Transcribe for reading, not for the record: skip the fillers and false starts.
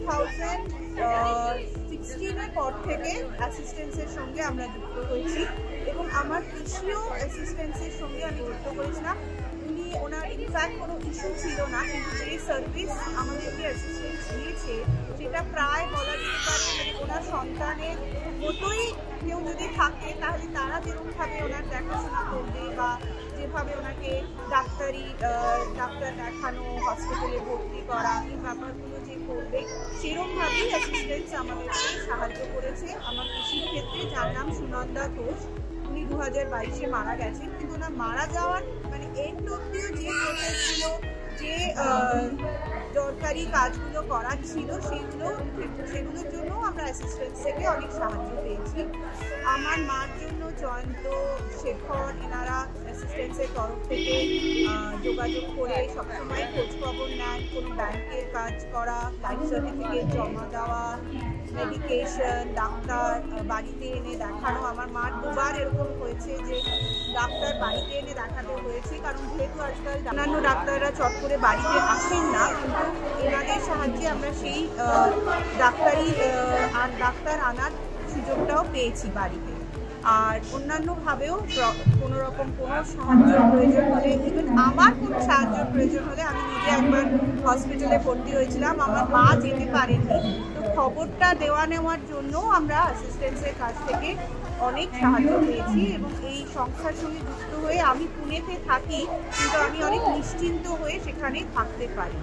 2016-এর পর থেকে অ্যাসিস্ট্যান্সের সঙ্গে আমরা যুক্ত হয়েছি এবং আমার পিসিও অ্যাসিস্ট্যান্সের সঙ্গে আমি যুক্ত করেছিলাম। ওনার ইনফ্যাক্ট কোনো ইস্যু ছিল না, কিন্তু যে সার্ভিস আমাদেরকে অ্যাসিস্ট্যান্স দিয়েছে সেটা প্রায় বলা যেতে পারে মানে ওনার সন্তানের মতোই কেউ যদি থাকে তাহলে তারা যেরকমভাবে ওনার দেখাশোনা করবে বা যেভাবে ওনাকে ডাক্তার দেখানো, হসপিটালে ভর্তি করা, এই ব্যাপারগুলো যে করবে সেরকমভাবেই অ্যাসিস্ট্যান্স আমাদেরকে সাহায্য করেছে। আমার পিসির ক্ষেত্রে, যার নাম সুনন্দা ঘোষ, উনি 2022-এ মারা গেছেন, কিন্তু ওনার মারা যাওয়ার মানে এন্ড অব্দিও যে প্রসেসগুলো, যে দরকারি কাজগুলো করার ছিল সেগুলোর জন্য আমরা অ্যাসিস্ট্যান্স থেকে অনেক সাহায্য পেয়েছি। আমার মার জন্য জয়ন্ত, শেখর এনারা অ্যাসিস্ট্যান্সের তরফ থেকে যোগাযোগ করে সবসময় খোঁজখবর নেন। কোনো ব্যাংকের কাজ করা, লাইফ সার্টিফিকেট জমা দেওয়া, মেডিকেশন, ডাক্তার বাড়িতে এনে দেখানো। আমার মার দুবার এরকম হয়েছে যে ডাক্তার বাড়িতে এনে দেখাতে হয়েছে, কারণ যেহেতু আজকাল অন্যান্য ডাক্তাররা চট করে বাড়িতে আসেন না, কিন্তু এনাদের সাহায্যে আমরা সেই ডাক্তার আনার সুযোগটাও পেয়েছি বাড়িতে। আর অন্যান্যভাবেও কোনো রকম কোনো সাহায্যের প্রয়োজন হলে, ইভেন আমার কোনো সাহায্যের প্রয়োজন হলে, আমি নিজে একবার হসপিটালে ভর্তি হয়েছিলাম, আমার মা যেতে পারেননি, তো খবরটা দেওয়া নেওয়ার জন্য আমরা অ্যাসিস্ট্যান্সের কাছ থেকে অনেক সাহায্য পেয়েছি। এবং এই সংস্থার সঙ্গে যুক্ত হয়ে আমি পুনেতে থাকি, কিন্তু আমি অনেক নিশ্চিন্ত হয়ে সেখানে থাকতে পারি।